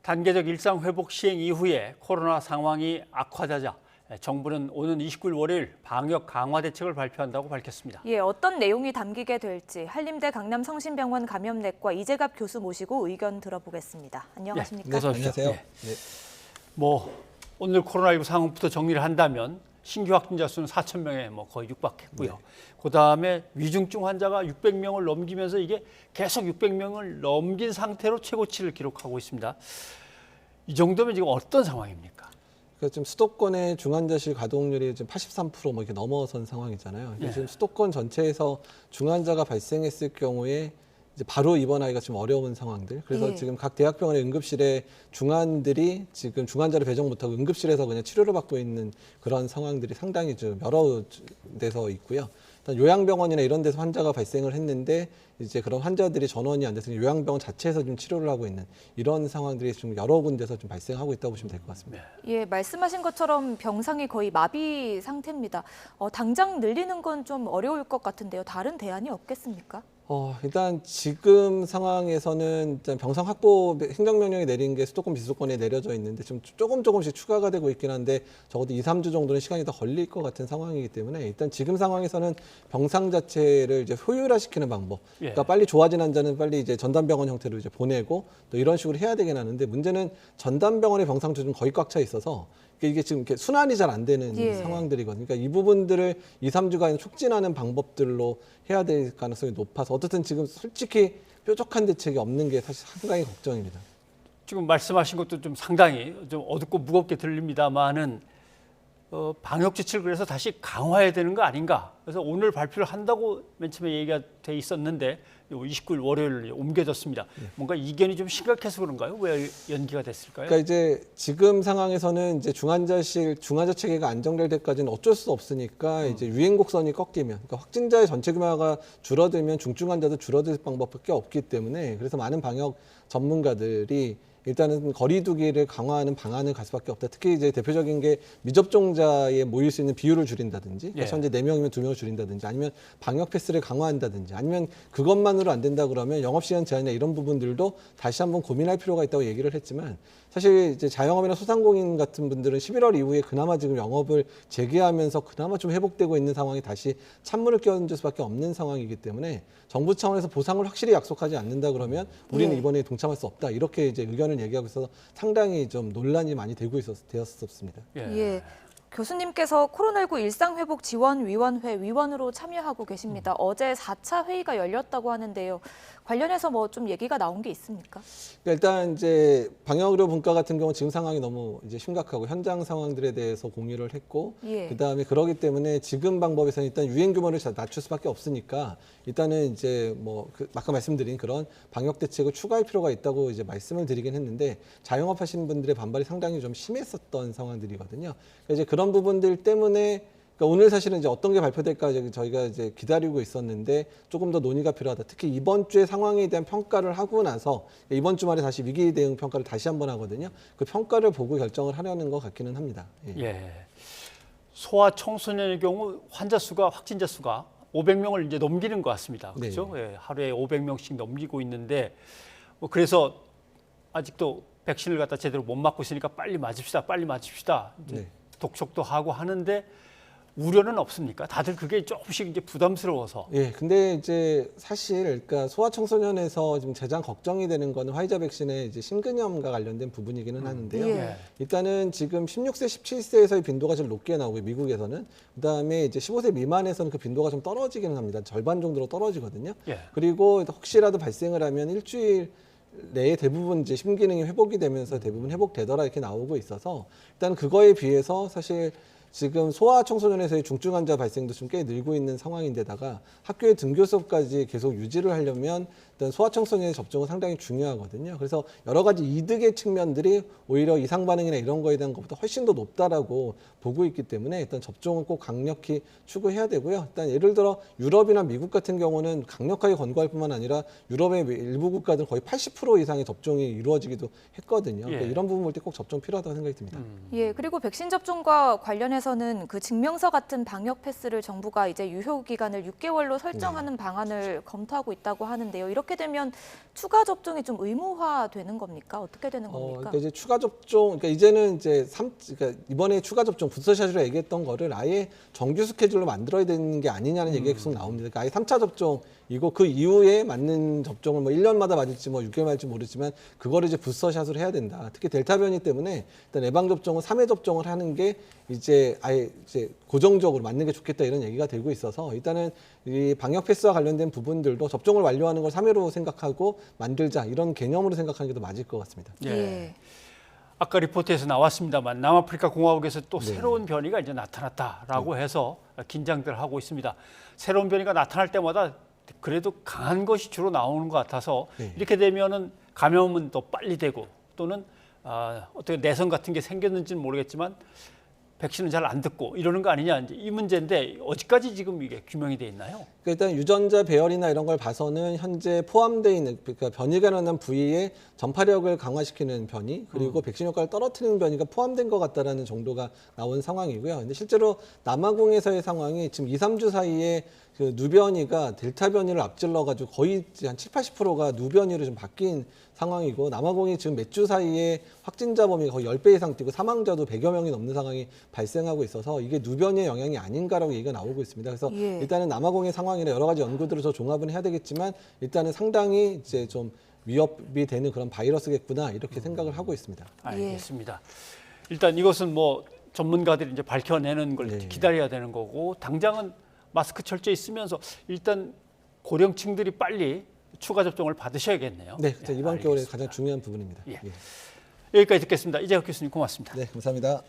단계적 일상 회복 시행 이후에 코로나 상황이 악화되자 정부는 오는 29일 월요일 방역 강화 대책을 발표한다고 밝혔습니다. 예, 어떤 내용이 담기게 될지 한림대 강남성심병원 감염내과 이재갑 교수 모시고 의견 들어보겠습니다. 안녕하십니까? 네, 안녕하세요. 네. 오늘 코로나19 상황부터 정리를 한다면 신규 확진자 수는 4,000명에 거의 육박했고요. 네. 그다음에 위중증 환자가 600명을 넘기면서 이게 계속 600명을 넘긴 상태로 최고치를 기록하고 있습니다. 이 정도면 지금 어떤 상황입니까? 그러니까 지금 수도권의 중환자실 가동률이 지금 83% 이렇게 넘어선 상황이잖아요. 예. 지금 수도권 전체에서 중환자가 발생했을 경우에 이제 바로 입원하기가 좀 어려운 상황들. 그래서 예. 지금 각 대학병원의 응급실에 중환들이 지금 중환자를 배정 못하고 응급실에서 그냥 치료를 받고 있는 그런 상황들이 상당히 좀 여러 데서 있고요. 일단 요양병원이나 이런 데서 환자가 발생을 했는데 이제 그런 환자들이 전원이 안 돼서 요양병원 자체에서 좀 치료를 하고 있는 이런 상황들이 좀 여러 군데서 좀 발생하고 있다고 보시면 될 것 같습니다. 예, 말씀하신 것처럼 병상이 거의 마비 상태입니다. 당장 늘리는 건 좀 어려울 것 같은데요. 다른 대안이 없겠습니까? 일단 지금 상황에서는 일단 병상 확보 행정명령이 내린 게 수도권 비수도권에 내려져 있는데 좀 조금씩 추가가 되고 있긴 한데 적어도 2, 3주 정도는 시간이 더 걸릴 것 같은 상황이기 때문에 일단 지금 상황에서는 병상 자체를 이제 효율화시키는 방법. 그러니까 빨리 좋아진 환자는 빨리 이제 전담병원 형태로 이제 보내고 또 이런 식으로 해야 되긴 하는데 문제는 전담병원의 병상도 좀 거의 꽉 차 있어서 이게 지금 이렇게 순환이 잘 안 되는 예. 상황들이거든요. 그러니까 이 부분들을 2, 3주간 촉진하는 방법들로 해야 될 가능성이 높아서 어쨌든 지금 솔직히 뾰족한 대책이 없는 게 사실 상당히 걱정입니다. 지금 말씀하신 것도 좀 상당히 좀 어둡고 무겁게 들립니다만은 방역 지침을 그래서 다시 강화해야 되는 거 아닌가. 그래서 오늘 발표를 한다고 맨 처음에 얘기가 돼 있었는데 29일 월요일 옮겨졌습니다. 뭔가 이견이 좀 심각해서 그런가요? 왜 연기가 됐을까요? 그러니까 이제 지금 상황에서는 이제 중환자 체계가 안정될 때까지는 어쩔 수 없으니까 이제 유행 곡선이 꺾이면, 그러니까 확진자의 전체 규모가 줄어들면 중증 환자도 줄어들 방법밖에 없기 때문에 그래서 많은 방역 전문가들이 일단은 거리두기를 강화하는 방안을 갈 수밖에 없다. 특히 이제 대표적인 게 미접종자에 모일 수 있는 비율을 줄인다든지, 그래서 현재 4명이면 2명을 줄인다든지, 아니면 방역 패스를 강화한다든지, 아니면 그것만으로 안 된다 그러면 영업시간 제한이나 이런 부분들도 다시 한번 고민할 필요가 있다고 얘기를 했지만 사실 이제 자영업이나 소상공인 같은 분들은 11월 이후에 그나마 지금 영업을 재개하면서 그나마 좀 회복되고 있는 상황이 다시 찬물을 끼얹을 수밖에 없는 상황이기 때문에 정부 차원에서 보상을 확실히 약속하지 않는다 그러면 우리는 이번에 동참할 수 없다 이렇게 이제 의견을 얘기하고 있어서 상당히 좀 논란이 많이 되었었습니다. 예. 교수님께서 코로나19 일상회복지원위원회 위원으로 참여하고 계십니다. 어제 4차 회의가 열렸다고 하는데요. 관련해서 좀 얘기가 나온 게 있습니까? 그러니까 일단 이제 방역의료 분과 같은 경우 지금 상황이 너무 이제 심각하고 현장 상황들에 대해서 공유를 했고, 예. 그다음에 그러기 때문에 지금 방법에서는 일단 유행 규모를 낮출 수밖에 없으니까 일단은 이제 아까 말씀드린 그런 방역 대책을 추가할 필요가 있다고 이제 말씀을 드리긴 했는데 자영업 하시는 분들의 반발이 상당히 좀 심했었던 상황들이거든요. 그러니까 이제 그런 부분들 때문에 그러니까 오늘 사실은 이제 어떤 게 발표될까 저희가 이제 기다리고 있었는데 조금 더 논의가 필요하다. 특히 이번 주의 상황에 대한 평가를 하고 나서 이번 주말에 다시 위기 대응 평가를 다시 한번 하거든요. 그 평가를 보고 결정을 하려는 것 같기는 합니다. 예. 소아 청소년의 경우 확진자 수가 500명을 이제 넘기는 것 같습니다. 그렇죠? 예, 하루에 500명씩 넘기고 있는데 그래서 아직도 백신을 갖다 제대로 못 맞고 있으니까 빨리 맞읍시다. 이제 독촉도 하고 하는데 우려는 없습니까? 다들 그게 조금씩 이제 부담스러워서. 예, 근데 이제 사실 그러니까 소아청소년에서 지금 가장 걱정이 되는 거는 화이자 백신의 이제 심근염과 관련된 부분이기는 하는데요. 예. 일단은 지금 16세, 17세에서의 빈도가 제일 높게 나오고 미국에서는 그다음에 이제 15세 미만에서는 그 빈도가 좀 떨어지기는 합니다. 절반 정도로 떨어지거든요. 예. 그리고 혹시라도 발생을 하면 일주일 내에 대부분 이제 심기능이 회복이 되면서 대부분 회복되더라 이렇게 나오고 있어서 일단 그거에 비해서 사실 지금 소아 청소년에서의 중증 환자 발생도 좀 꽤 늘고 있는 상황인데다가 학교의 등교 수업까지 계속 유지를 하려면 일단 소아 청소년의 접종은 상당히 중요하거든요. 그래서 여러 가지 이득의 측면들이 오히려 이상 반응이나 이런 거에 대한 것보다 훨씬 더 높다라고 보고 있기 때문에 일단 접종은 꼭 강력히 추구해야 되고요. 일단 예를 들어 유럽이나 미국 같은 경우는 강력하게 권고할 뿐만 아니라 유럽의 일부 국가들은 거의 80% 이상의 접종이 이루어지기도 했거든요. 그러니까 이런 부분 볼 때 꼭 접종 필요하다고 생각이 듭니다. 예, 그리고 백신 접종과 관련해서는 그 증명서 같은 방역 패스를 정부가 이제 유효 기간을 6개월로 설정하는 방안을 검토하고 있다고 하는데요. 이렇게 이렇게 되면 추가 접종이 좀 의무화되는 겁니까? 어떻게 되는 겁니까? 그러니까 이제 추가 접종, 그러니까 이제는 이제 그러니까 이번에 추가 접종 부스터샷으로 얘기했던 거를 아예 정규 스케줄로 만들어야 되는 게 아니냐는 얘기가 계속 나옵니다. 그러니까 아예 3차 접종이고 그 이후에 맞는 접종을 뭐 1년마다 맞을지 뭐 6개월 맞을지 모르지만 그거를 이제 부스터샷으로 해야 된다. 특히 델타 변이 때문에 일단 예방 접종은 3회 접종을 하는 게 이제 아예 이제 고정적으로 맞는 게 좋겠다 이런 얘기가 되고 있어서 일단은 이 방역 패스와 관련된 부분들도 접종을 완료하는 걸 3회로 생각하고 만들자 이런 개념으로 생각하는 게 더 맞을 것 같습니다. 예. 아까 리포트에서 나왔습니다만 남아프리카 공화국에서 또 네. 새로운 변이가 이제 나타났다라고 해서 긴장들 하고 있습니다. 새로운 변이가 나타날 때마다 그래도 강한 것이 주로 나오는 것 같아서 네. 이렇게 되면은 감염은 또 빨리 되고 또는 어떻게 내성 같은 게 생겼는지는 모르겠지만 백신은 잘 안 듣고 이러는 거 아니냐 이제 이 문제인데 어디까지 지금 이게 규명이 돼 있나요? 그러니까 일단 유전자 배열이나 이런 걸 봐서는 현재 포함되어 있는 그러니까 변이가 일어난 부위의 전파력을 강화시키는 변이 그리고 백신 효과를 떨어뜨리는 변이가 포함된 것 같다라는 정도가 나온 상황이고요. 근데 실제로 남아공에서의 상황이 지금 2, 3주 사이에 그 누변이가 델타 변이를 앞질러 가지고 거의 한 7, 80%가 누변이로 좀 바뀐 상황이고 남아공이 지금 몇 주 사이에 확진자 범위가 거의 10배 이상 뛰고 사망자도 100여 명이 넘는 상황이 발생하고 있어서 이게 누변의 영향이 아닌가라고 얘기가 나오고 있습니다. 그래서 예. 일단은 남아공의 상황이나 여러 가지 연구들을 더 종합은 해야 되겠지만 일단은 상당히 이제 좀 위협이 되는 그런 바이러스겠구나 이렇게 생각을 하고 있습니다. 알겠습니다. 일단 이것은 뭐 전문가들이 이제 밝혀내는 걸 네. 기다려야 되는 거고 당장은 마스크 철저히 쓰면서 일단 고령층들이 빨리 추가 접종을 받으셔야겠네요. 네, 이번 겨울에 알겠습니다. 가장 중요한 부분입니다. 예. 예. 여기까지 듣겠습니다. 이재학 교수님 고맙습니다. 네, 감사합니다.